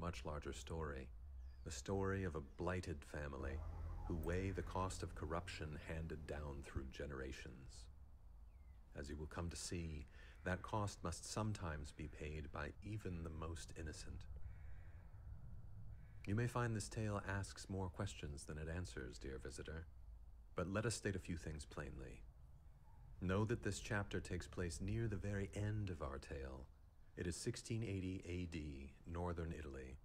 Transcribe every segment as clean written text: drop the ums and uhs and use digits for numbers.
much larger story. The story of a blighted family who weigh the cost of corruption handed down through generations. As you will come to see, that cost must sometimes be paid by even the most innocent. You may find this tale asks more questions than it answers, dear visitor, but let us state a few things plainly. Know that this chapter takes place near the very end of our tale. It is 1680 AD, northern Italy.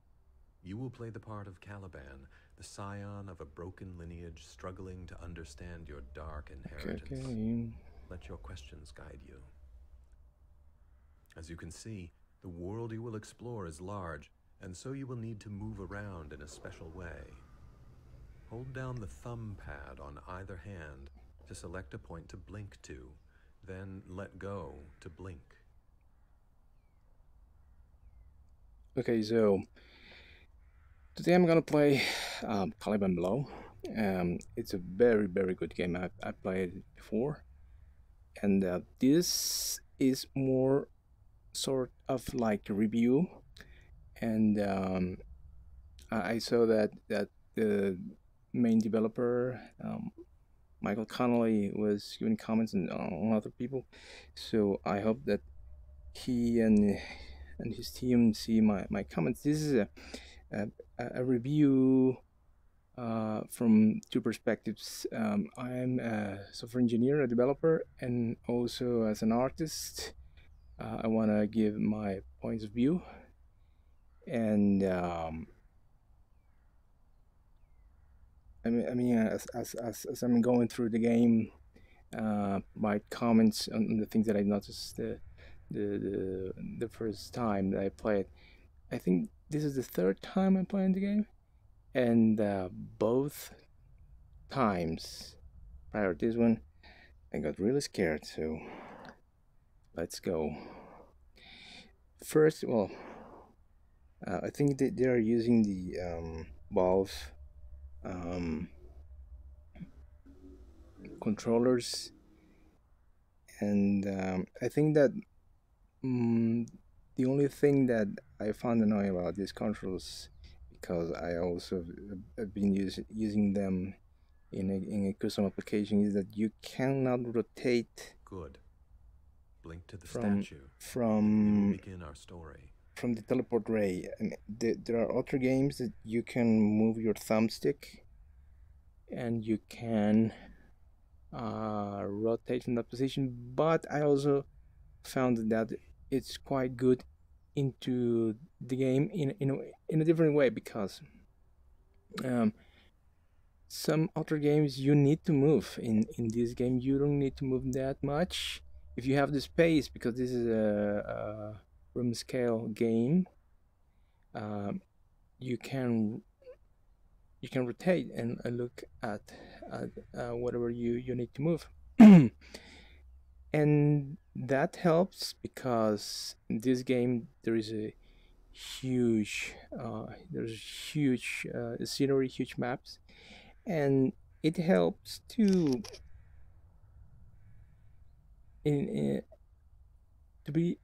You will play the part of Caliban, the scion of a broken lineage struggling to understand your dark inheritance. Okay. Let your questions guide you. As you can see, the world you will explore is large, and so you will need to move around in a special way. Hold down the thumb pad on either hand to select a point to blink to, then let go to blink. Okay, so today I'm gonna play Caliban Below. It's a very, very good game. I played it before, and this is more sort of like a review. And I saw that the main developer, Michael Connolly, was giving comments on other people. So I hope that he and his team see my comments. This is a, a review from two perspectives. I'm a software engineer, a developer, and also as an artist. I want to give my points of view, and as I'm going through the game, my comments on the things that I noticed the first time that I played. I think this is the third time I'm playing the game, and both times prior to this one, I got really scared. So let's go. First, well, I think that they are using the Valve um, controllers, and I think that mm, the only thing that I found annoying about these controls, because I also have been using them in a custom application, is that you cannot rotate Good. Blink to the from statue, and we will from begin our story. from the teleport ray. And there are other games that you can move your thumbstick and you can rotate from that position, but I also found that it's quite good into the game in a different way, because um, some other games you need to move. In this game you don't need to move that much if you have the space, because this is a room scale game. um, you can you can rotate and look at whatever you need to move. And that helps because in this game there is a there's huge scenery, huge maps, and it helps in to be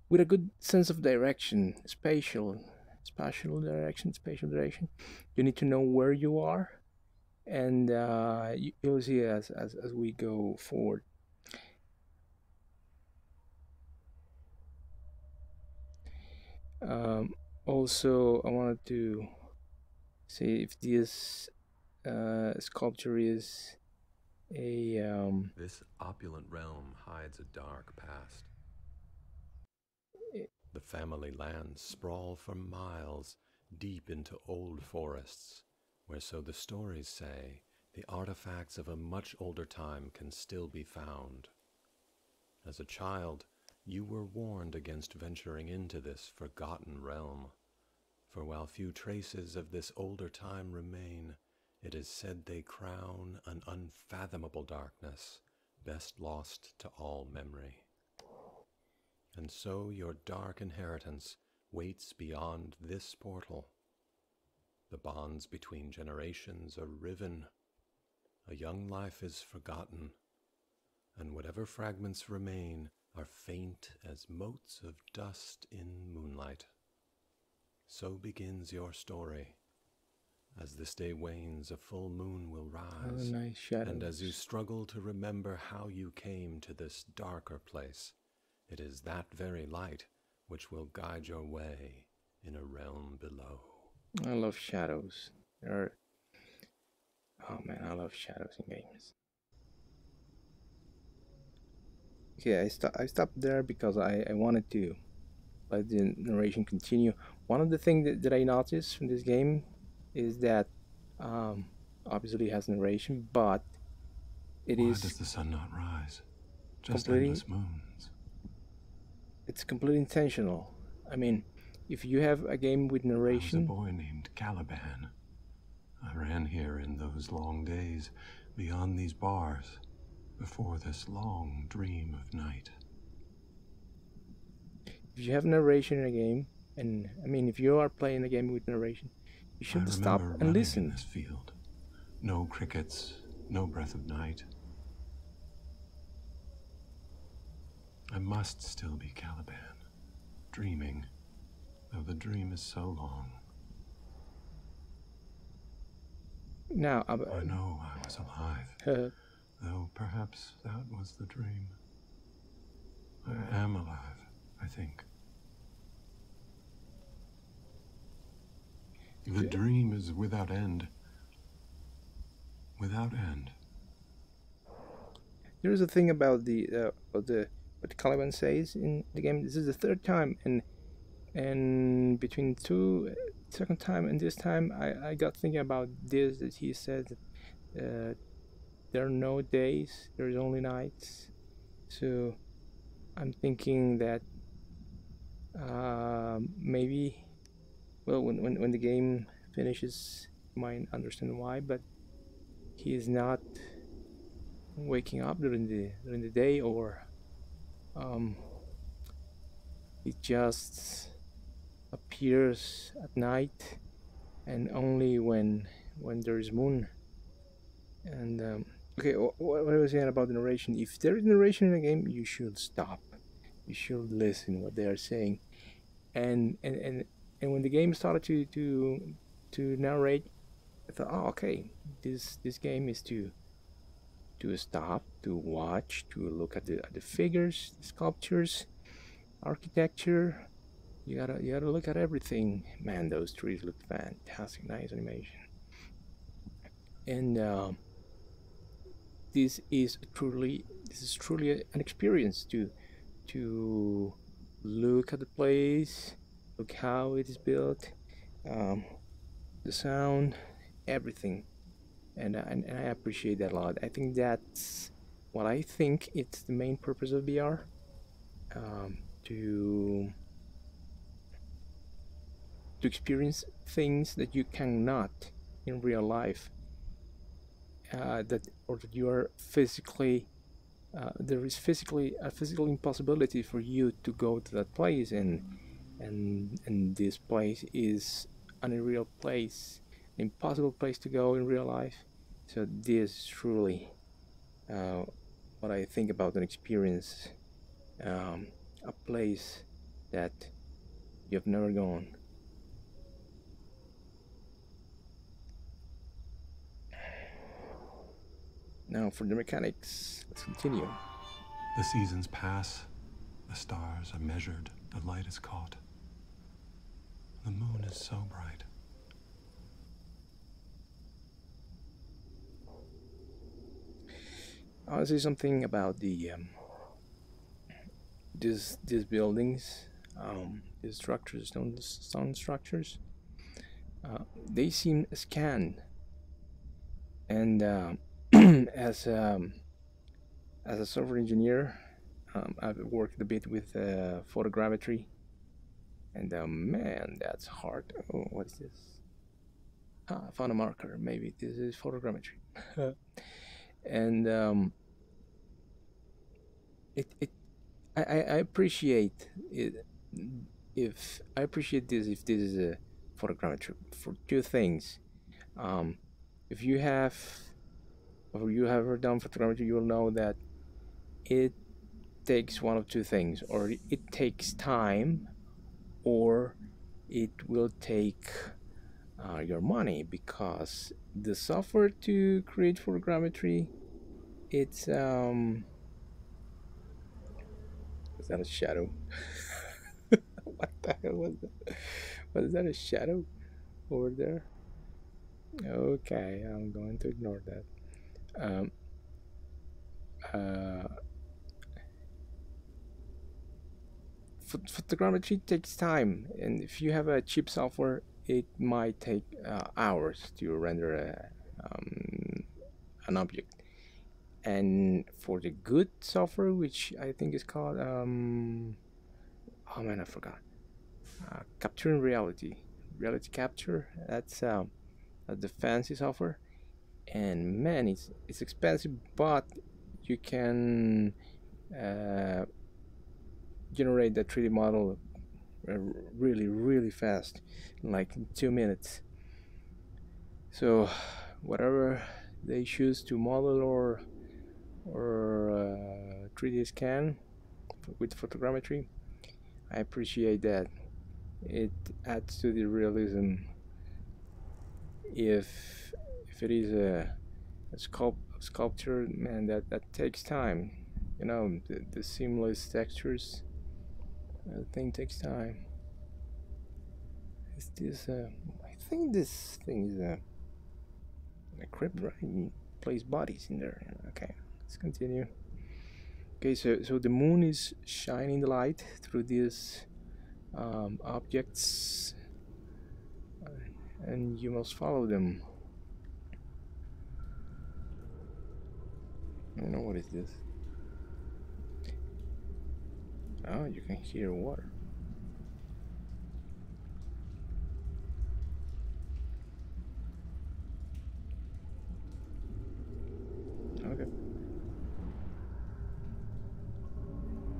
with a good sense of direction, spatial direction. You need to know where you are, and you'll see as we go forward. Um, Also, I wanted to see if this sculpture is a This opulent realm hides a dark past. The family lands sprawl for miles deep into old forests, where, so the stories say, the artifacts of a much older time can still be found. As a child, you were warned against venturing into this forgotten realm, for while few traces of this older time remain, it is said they crown an unfathomable darkness, best lost to all memory. And so your dark inheritance waits beyond this portal. The bonds between generations are riven, a young life is forgotten, and whatever fragments remain are faint as motes of dust in moonlight. So begins your story. As this day wanes, a full moon will rise, nice shadows. and as you struggle to remember how you came to this darker place, it is that very light which will guide your way in a realm below. I love shadows. Oh man, I love shadows in games. Okay, I stopped there because I wanted to let the narration continue. One of the things that I noticed from this game is that um, obviously it has narration, but Why does the sun not rise? Just completely, endless moons. it's completely intentional. I mean, if you have a game with narration, I was a boy named Caliban. I ran here in those long days, beyond these bars, before this long dream of night. if you have narration in a game, and I mean, if you are playing a game with narration, you should stop and listen. In this field. No crickets, no breath of night. I must still be Caliban, dreaming, though the dream is so long. Now, I know I was alive, though perhaps that was the dream. I am alive, I think. The dream is without end. Without end. There's a thing about what Caliban says in the game. This is the third time, and between second time and this time, I got thinking about this, that he said that there are no days, there's only nights. So I'm thinking that maybe, well, when the game finishes, you might understand why, but he is not waking up during the day, or he just appears at night, and only when there is moon. And okay, what I was saying about the narration, if there is narration in a game, you should stop, you should listen what they are saying. And when the game started to narrate, I thought, oh, okay, this game is to stop, to watch, to look at the figures, the sculptures, architecture. You gotta look at everything. Man, those trees look fantastic, nice animation. And this is truly an experience to look at the place, look how it is built, the sound, everything. And I appreciate that a lot. I think that's what I think it's the main purpose of VR, to experience things that you cannot in real life, that you are physically, there is a physical impossibility for you to go to that place, and this place is an unreal place, impossible place to go in real life. So this is truly what I think about an experience, a place that you have never gone. Now for the mechanics, let's continue. The seasons pass, the stars are measured, the light is caught. The moon is so bright. I want to say something about the these buildings, these structures, stone structures. They seem scanned, and as a software engineer, I've worked a bit with photogrammetry, and man, that's hard. Oh, what is this? I found a marker. Maybe this is photogrammetry. And I appreciate it if this is a photogrammetry for two things. If you have ever done photogrammetry, you will know that it takes one of two things, or it takes time, or it will take your money, because the software to create photogrammetry, it's is that a shadow? What the hell was that? Was that a shadow over there? Okay, I'm going to ignore that. Um, uh, Photogrammetry takes time, and if you have a cheap software, it might take hours to render an object. And for the good software, which I think is called oh man, I forgot. Capturing reality capture. That's the fancy software, and man, it's expensive, but you can uh, generate that 3D model really fast, like in 2 minutes. So whatever they choose to model or 3D scan with photogrammetry, I appreciate that. It adds to the realism. If it is a sculpture, man, that takes time. You know, the seamless textures, the thing takes time. Is this? I think this thing is a crypt, right? You place bodies in there. Okay, let's continue. Okay, so the moon is shining the light through these objects, and you must follow them. I don't know, what is this? Oh, you can hear water. Okay.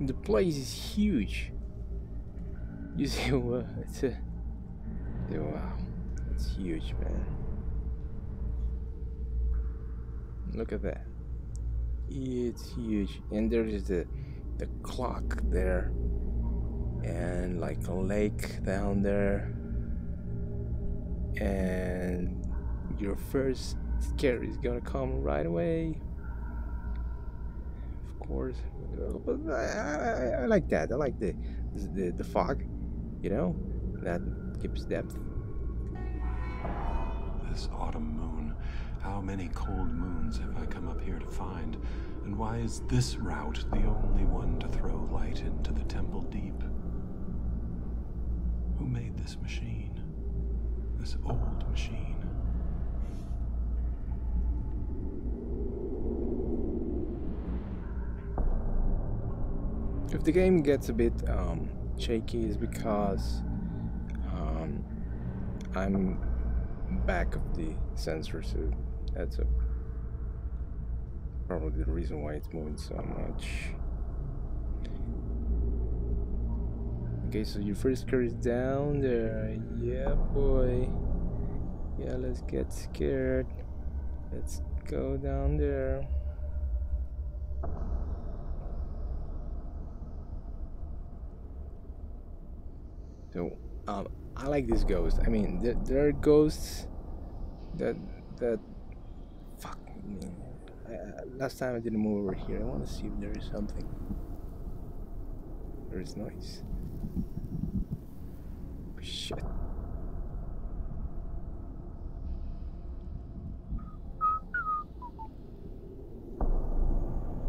The place is huge. You see, well, wow, it's huge, man. Look at that. It's huge, and there is the clock there, and like a lake down there, and your first scare is gonna come right away. Of course, but I like that. I like the fog, you know, that gives depth. This autumn moon, how many cold moons have I come up here to find? And why is this route the only one to throw light into the temple deep? Who made this machine? This old machine? If the game gets a bit shaky, is because I'm back of the sensor, so that's probably the reason why it's moving so much. Okay, so your first car is down there. Yeah, boy. Yeah, let's get scared. Let's go down there. So, I like this ghost. I mean, there are ghosts that fuck. Last time I didn't move over here. I want to see if there is something. There is noise. Shit.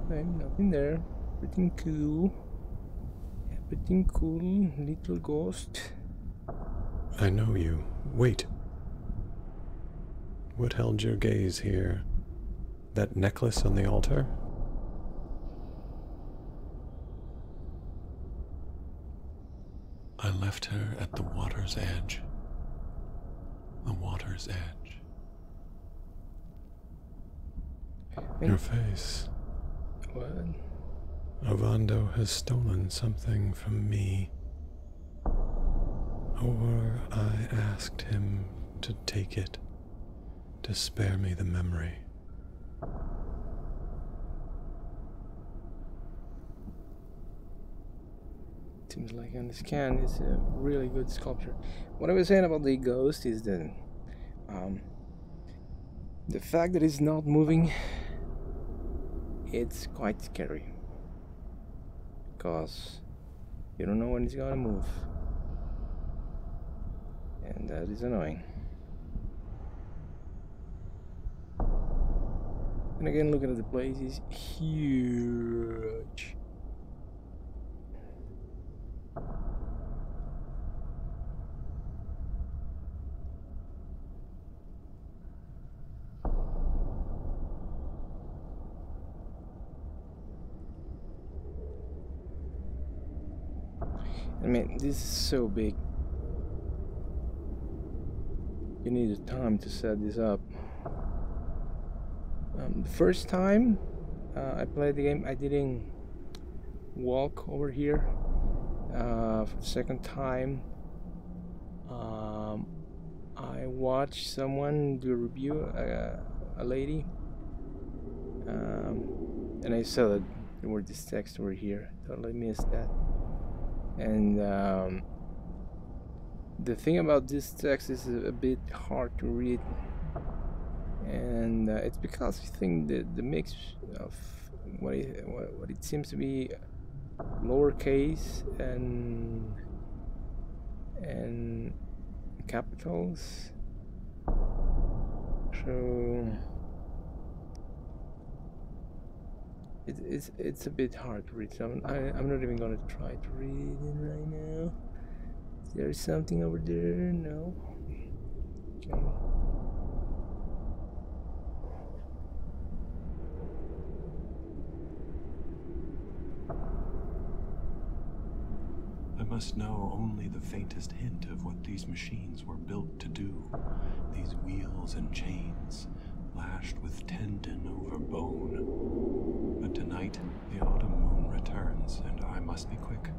I'm nothing there. Everything cool. Everything cool, little ghost. I know you. Wait. What held your gaze here? That necklace on the altar? I left her at the water's edge. The water's edge. Your face. What? Ovando has stolen something from me. Or I asked him to take it, to spare me the memory. seems like on the scan it's a really good sculpture. What I was saying about the ghost is that the fact that it's not moving, it's quite scary, because you don't know when it's gonna move, and that is annoying. And again, looking at the place is huge. I mean, this is so big. You need time to set this up. The first time I played the game, I didn't walk over here. For the second time, I watched someone do a review, a lady, and I saw that there were this text over here. Totally missed that. And the thing about this text is a bit hard to read, and it's because I think the mix of what it seems to be lowercase and capitals, so it's a bit hard to read. So I'm not even gonna try to read it right now. Is there something over there? No. Okay. I must know only the faintest hint of what these machines were built to do. These wheels and chains, lashed with tendon over bone. But tonight, the autumn moon returns, and I must be quick.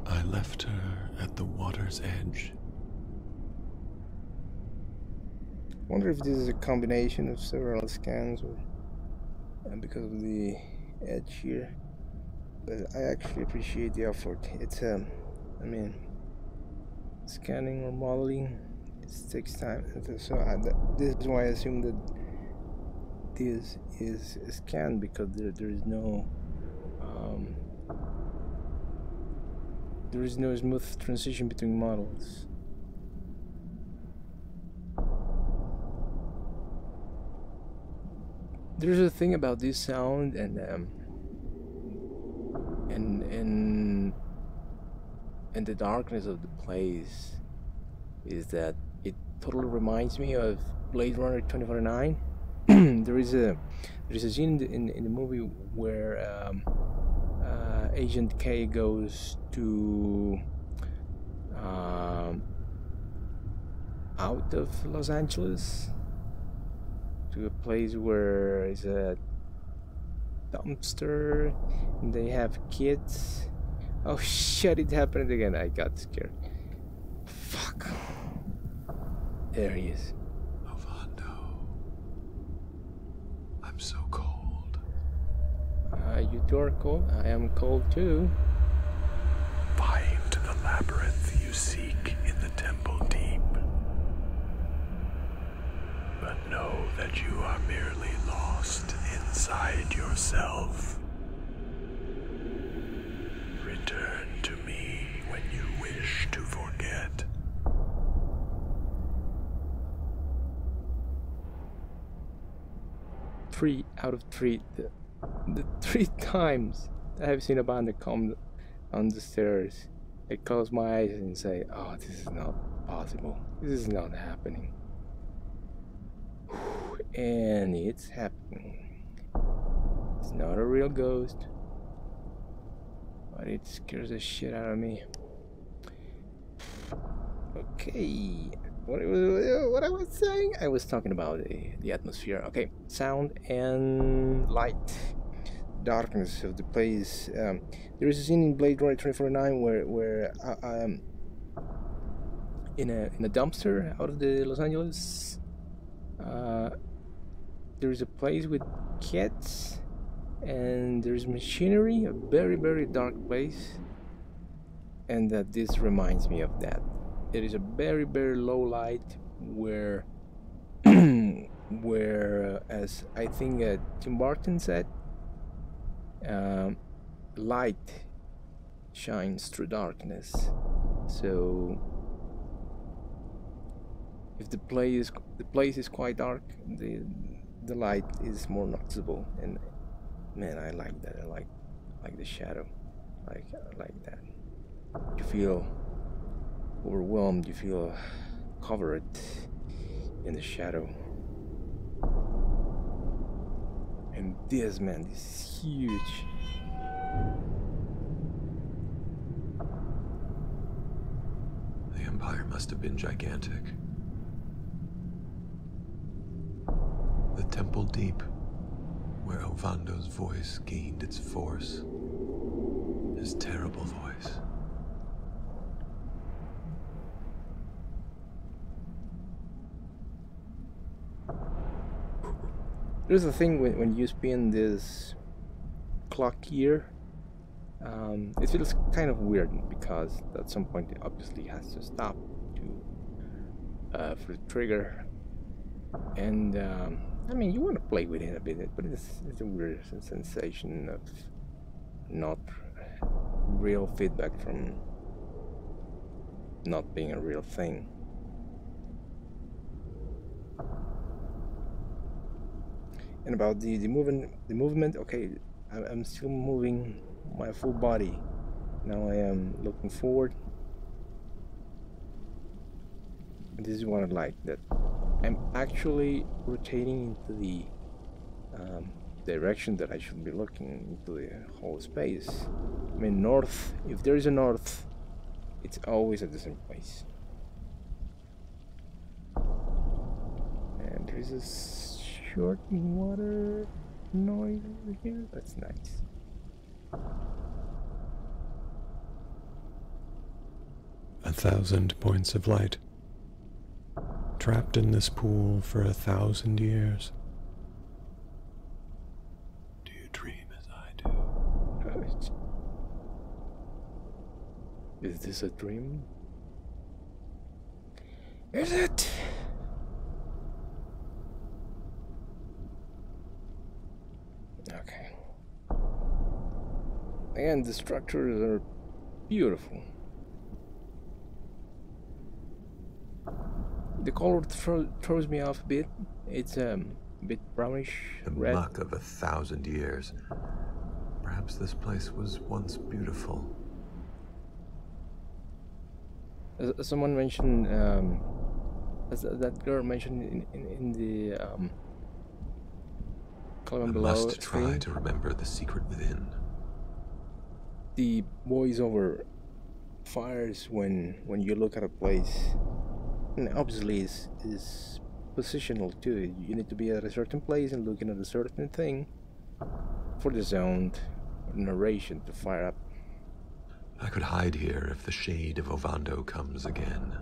I left her at the water's edge. I wonder if this is a combination of several scans, or because of the edge here. But I actually appreciate the effort. It's I mean, scanning or modeling, it takes time. So this is why I assume that this is a scan, because there is no smooth transition between models. There's a thing about this sound and the darkness of the place, is that it totally reminds me of Blade Runner 2049. There is a scene in the movie where Agent K goes to out of Los Angeles to a place where it's a dumpster and they have kids. Oh shit, it happened again. I got scared. Fuck. There he is. Ovando. I'm so cold. You two are cold. I am cold too. Find the labyrinth you seek in the temple deep. But know that you are merely lost inside yourself. Return to me when you wish to forget. 3 out of 3. The 3 times I have seen a bandit come on the stairs, I close my eyes and say, oh, this is not possible. This is not happening. And it's happening. It's not a real ghost, but it scares the shit out of me. Okay, what I was saying? I was talking about the atmosphere. Okay, sound and light, darkness of the place. There is a scene in Blade Runner 2049 where in a dumpster out of the Los Angeles. There's a place with cats, and there's machinery, a very, very dark place. And that this reminds me of that. It is a very, very low light where, as I think Tim Burton said, light shines through darkness. So if the place is quite dark, the light is more noticeable. And man, I like that. I like the shadow. I like that. You feel overwhelmed. You feel covered in the shadow. And this, man, this is huge. The Empire must have been gigantic. The temple deep, where Ovando's voice gained its force. His terrible voice. There's a thing when you spin this clock here, it feels kind of weird because at some point it obviously has to stop for the trigger. And I mean, you want to play with it a bit, but it's a weird sensation of not real feedback from not being a real thing. And about the movement, okay, I'm still moving my full body. Now I am looking forward. And this is what I like, that I'm actually rotating into the direction that I should be looking into the whole space. I mean, north, if there is a north, it's always at the same place. And there is a short water noise over here. That's nice. A 1,000 points of light. Trapped in this pool for 1,000 years. Do you dream as I do? Is this a dream? Is it? Okay. And the structures are beautiful. The color throws me off a bit. It's a bit brownish red. The muck of 1,000 years. Perhaps this place was once beautiful. As someone mentioned, as that girl mentioned in the Caliban Below must try to remember the secret within. The voiceover fires when you look at a place. And obviously is positional too. You need to be at a certain place and looking at a certain thing for the sound narration to fire up. I could hide here if the shade of Ovando comes again.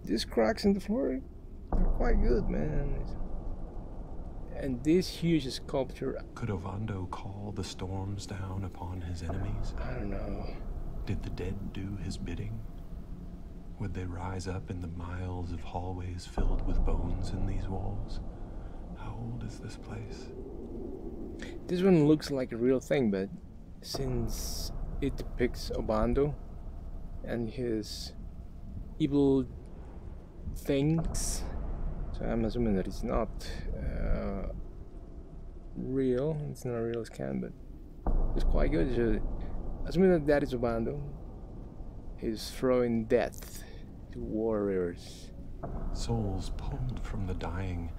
These cracks in the floor are quite good, man. And this huge sculpture. Could Ovando call the storms down upon his enemies? I don't know. Did the dead do his bidding? Would they rise up in the miles of hallways filled with bones in these walls? How old is this place? This one looks like a real thing, but since it depicts Obando and his evil things, so I'm assuming that it's not real. It's not a real scan, but it's quite good. So, assuming that is Obando, he's throwing death to warriors. Souls pulled from the dying.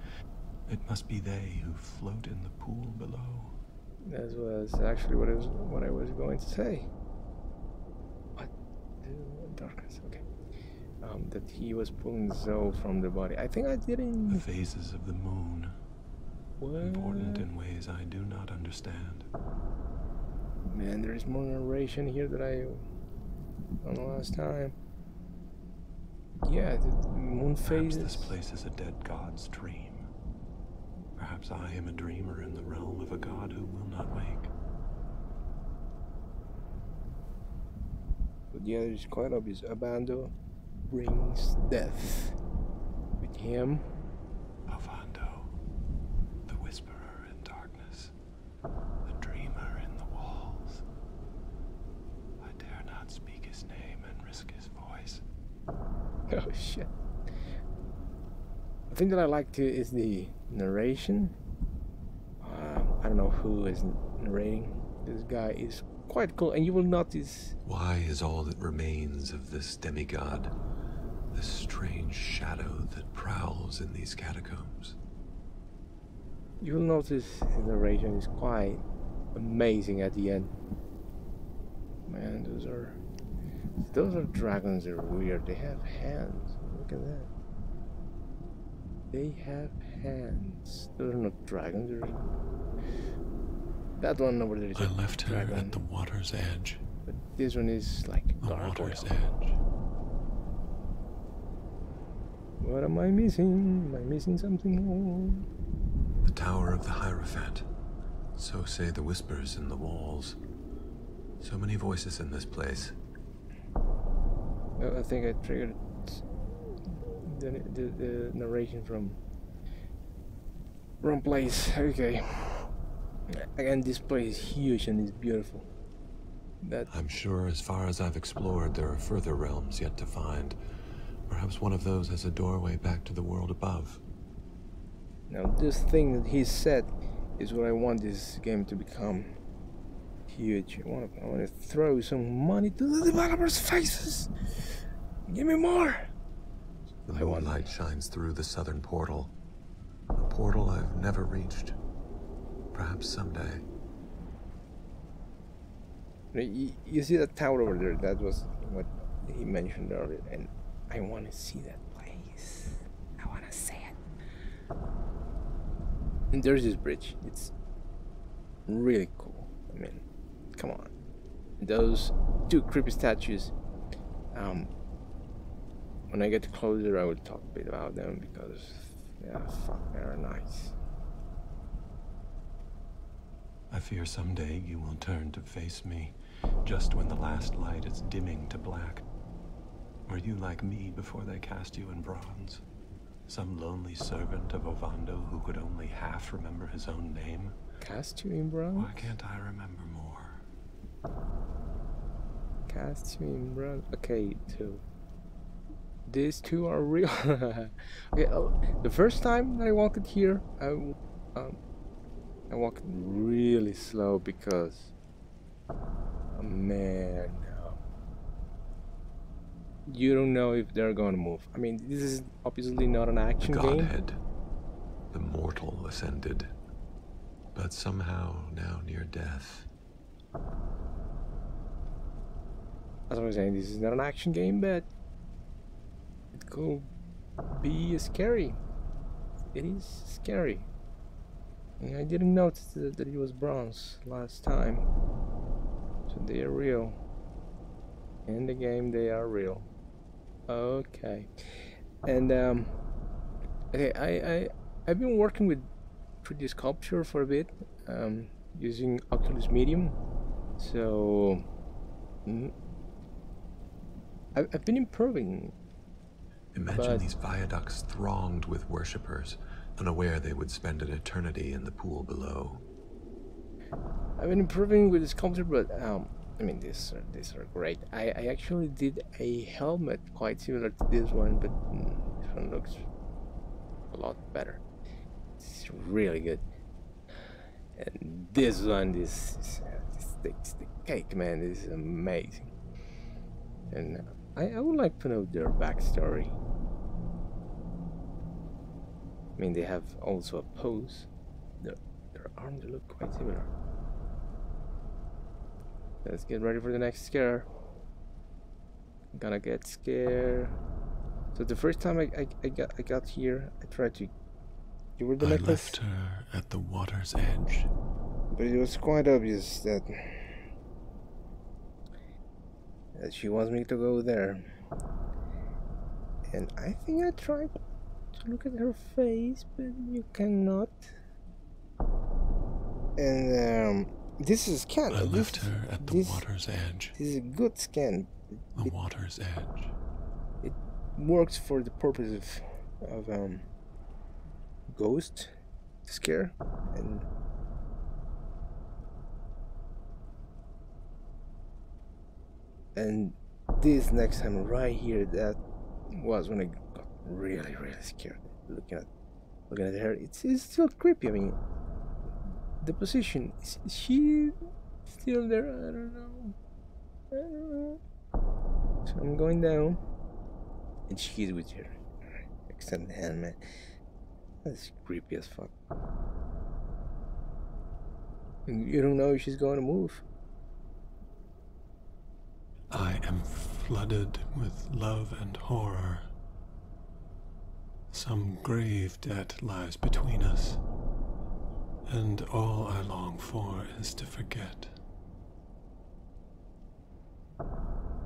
It must be they who float in the pool below. That was actually what I was going to say. What? Darkness, okay. That he was pulling the soul from the body. I think I didn't... The phases of the moon. What? Important in ways I do not understand. Man, there is more narration here that I on the last time. Yeah, the moon Perhaps phases. this place is a dead god's dream. Perhaps I am a dreamer in the realm of a god who will not wake. But yeah, it's quite obvious. Abando brings death with him. Avando, the whisperer in darkness, the dreamer in the walls. I dare not speak his name and risk his voice. Oh shit. The thing that I like too is the narration. I don't know who is narrating. This guy is quite cool, and you will notice. Why is all that remains of this demigod, this strange shadow that prowls in these catacombs? You will notice the narration is quite amazing at the end. Man, those are dragons. They're weird. They have hands. Look at that. They have hands. Those are not dragons. That one over there is I left her dragon. at the water's edge. But this one is like The gargoyle. water's edge. What am I missing? Am I missing something more? The tower of the Hierophant. So say the whispers in the walls. So many voices in this place. I think I triggered the narration from wrong place. Okay. Again, this place is huge and it's beautiful. I'm sure as far as I've explored, there are further realms yet to find. Perhaps one of those has a doorway back to the world above. Now, this thing that he said is what I want this game to become. Huge. I want to throw some money to the developers' faces. Give me more. The moonlight shines through the southern portal. A portal I've never reached. Perhaps someday. You see that tower over there? That was what he mentioned earlier, and I want to see that place. I want to see it. And there's this bridge. It's really cool. I mean, come on. Those two creepy statues. When I get closer, I will talk a bit about them because, yeah, fuck, they're nice. I fear someday you will turn to face me, just when the last light is dimming to black. Were you like me before they cast you in bronze? Some lonely servant of Ovando who could only half remember his own name? Cast you in bronze? Why can't I remember more? Cast you in bronze. Okay, so these two are real. Okay, the first time that I walked here, I walked really slow because, man, you don't know if they're gonna move. I mean, this is obviously not an action the game. Godhead, the mortal ascended, but somehow now near death. As I was saying, this is not an action game, but it could be scary. It is scary. And I didn't notice that it was bronze last time. So they are real. In the game, they are real. Okay. And okay, I've been working with 3D sculpture for a bit, using Oculus Medium. So I've been improving. Imagine these viaducts thronged with worshippers, unaware they would spend an eternity in the pool below. I've been improving with the sculpture, but I mean, these are great. I actually did a helmet quite similar to this one, but this one looks a lot better. It's really good. And this one, this takes the cake, man. This is amazing. And I would like to know their backstory. I mean, they have also a pose. Their arms look quite similar. Let's get ready for the next scare. I'm gonna get scared. So the first time I got here, I tried to give her the necklace. I left her at the water's edge. But it was quite obvious that that she wants me to go there. And I think I tried to look at her face, but you cannot. And this is a scan. I left her at the water's edge. This is a good scan. The water's edge. It works for the purpose of ghost scare, and this next time right here, that was when I got really scared. Looking at her, it's still creepy. I mean, the position, is she still there? I don't know. So I'm going down, and she's with her extended hand, man. That's creepy as fuck. And you don't know if she's going to move. I am flooded with love and horror. Some grave debt lies between us, and all I long for is to forget.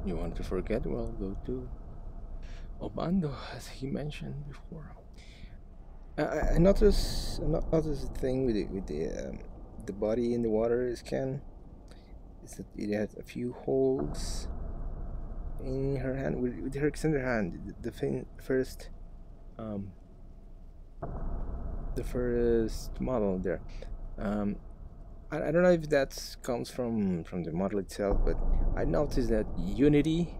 You want to forget? Well, go to Obando, as he mentioned before. I noticed a thing with the body in the water scan. Is that it has a few holes in her hand with her extended hand. The first model there. I don't know if that comes from the model itself, but I noticed that Unity,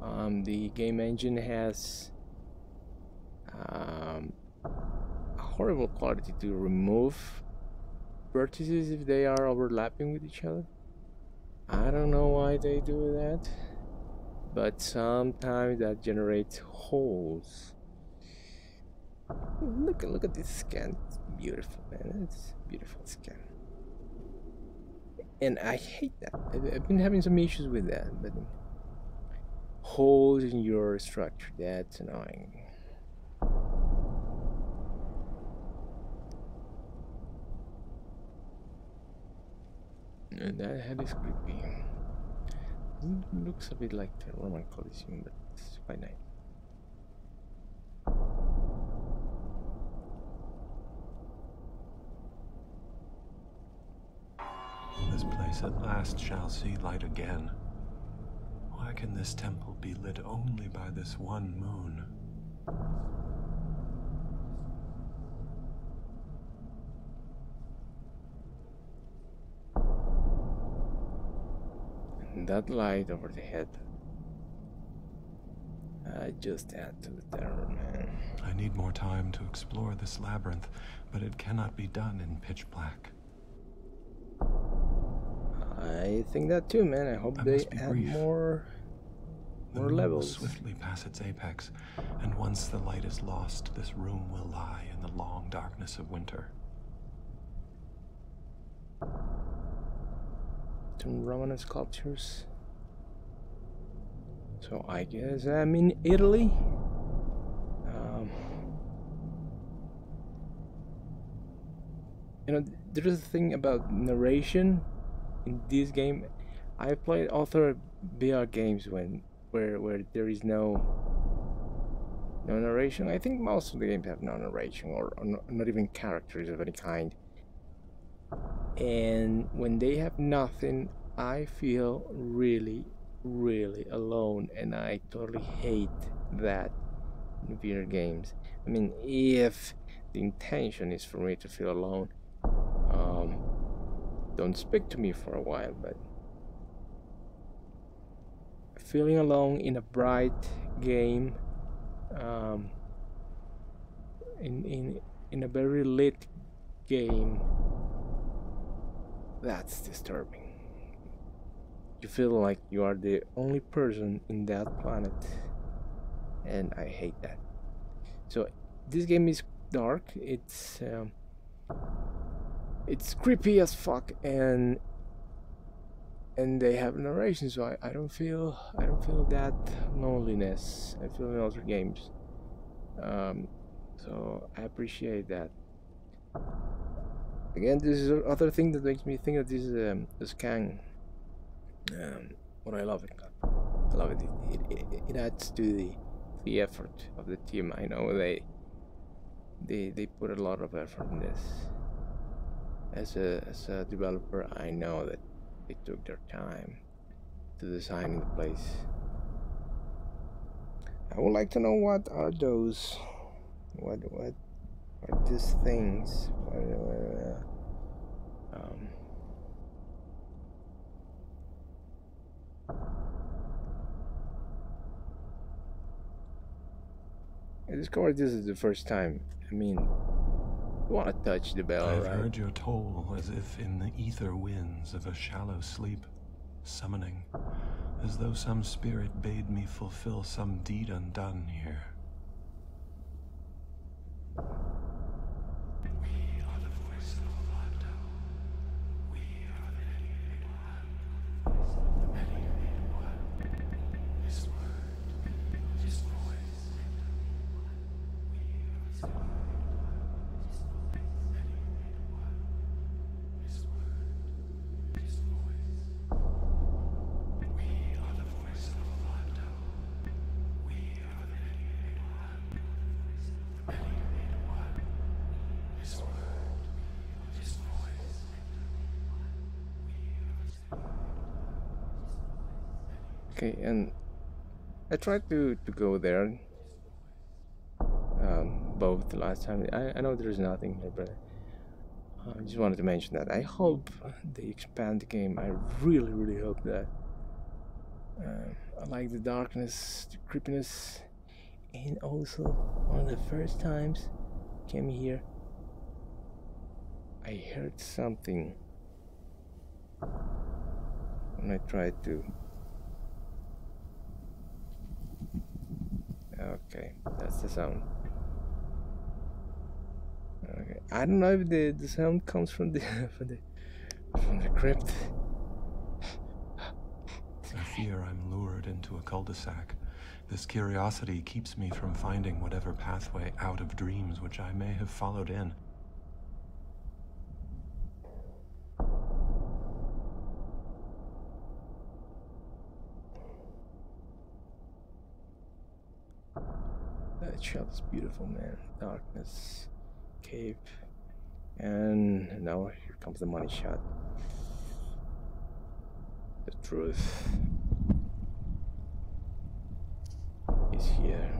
the game engine, has a horrible quality to remove vertices if they are overlapping with each other. I don't know why they do that, but sometimes that generates holes. Look at this scan. It's beautiful, man. It's a beautiful scan. And I hate that. I've been having some issues with that, but holes in your structure, that's annoying. And that head is creepy. It looks a bit like the Roman Colosseum, but it's quite nice. This place at last shall see light again. Why can this temple be lit only by this one moon? And that light over the head, I just add to the terror, man. I need more time to explore this labyrinth, but it cannot be done in pitch black. I think that too, man. I hope they add more levels. Will swiftly pass its apex, and once the light is lost, this room will lie in the long darkness of winter. Some Roman sculptures. So I guess I'm in Italy. You know, there's a thing about narration in this game. I've played other VR games where there is no narration. I think most of the games have no narration or not even characters of any kind. And when they have nothing, I feel really alone, and I totally hate that in VR games. I mean, if the intention is for me to feel alone, don't speak to me for a while, but feeling alone in a bright game, in a very lit game, that's disturbing. You feel like you are the only person in that planet, and I hate that. So this game is dark. It's creepy as fuck, and they have narration, so I don't feel that loneliness I feel in other games. So I appreciate that. Again, this is other thing that makes me think that this is a scan. What I love it. love it. It adds to the effort of the team. I know they put a lot of effort in this. As a developer, I know that they took their time to design the place. I would like to know what are those, what are these things? I discovered this is the first time. I mean, you want to touch the bell, I've right? heard your toll as if in the ether winds of a shallow sleep, summoning, as though some spirit bade me fulfill some deed undone here. Okay, and I tried to go there both the last time. I know there's nothing here, but I just wanted to mention that. I hope they expand the game. I really hope that. I like the darkness, the creepiness, and also one of the first times I came here, I heard something when I tried to. Okay, that's the sound. Okay, I don't know if the sound comes from the from the crypt. I fear I'm lured into a cul-de-sac. This curiosity keeps me from finding whatever pathway out of dreams which I may have followed in. That shot is beautiful, man. Darkness, cave, and now here comes the money shot. The truth is here.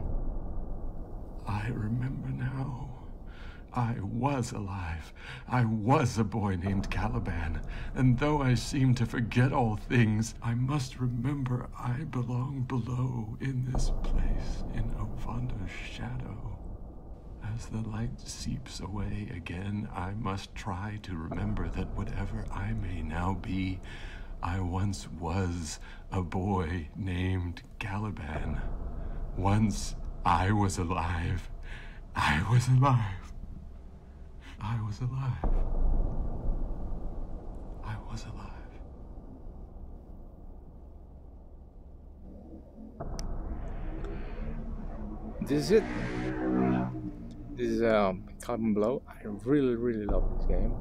I remember now. I was alive. I was a boy named Caliban, and though I seem to forget all things, I must remember I belong below in this place in Ovanda's shadow. As the light seeps away again, I must try to remember that whatever I may now be, I once was a boy named Caliban. Once I was alive. I was alive. I was alive. I was alive. This is it. This is Caliban Below. I really love this game.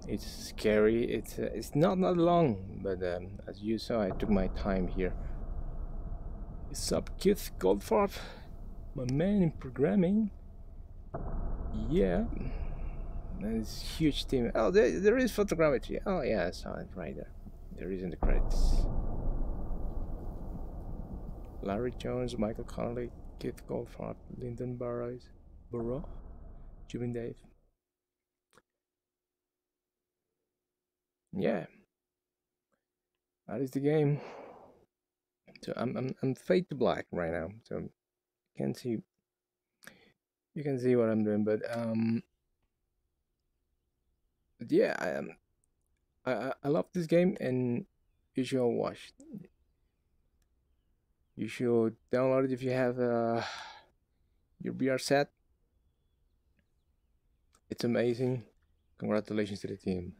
It's scary. It's not long, but as you saw, I took my time here. What's up, Keith Goldfarb? My man in programming. Yeah. And it's huge team. Oh, there is Photogrammetry. Oh yeah, I saw it right there. There is in the credits. Larry Jones, Michael Connolly, Keith Goldfarb, Lyndon Burrows, Jubin Dave. Yeah, that is the game. So I'm fade to black right now, so you can see what I'm doing. But yeah, I love this game, and you should watch. You should download it if you have your VR set. It's amazing. Congratulations to the team.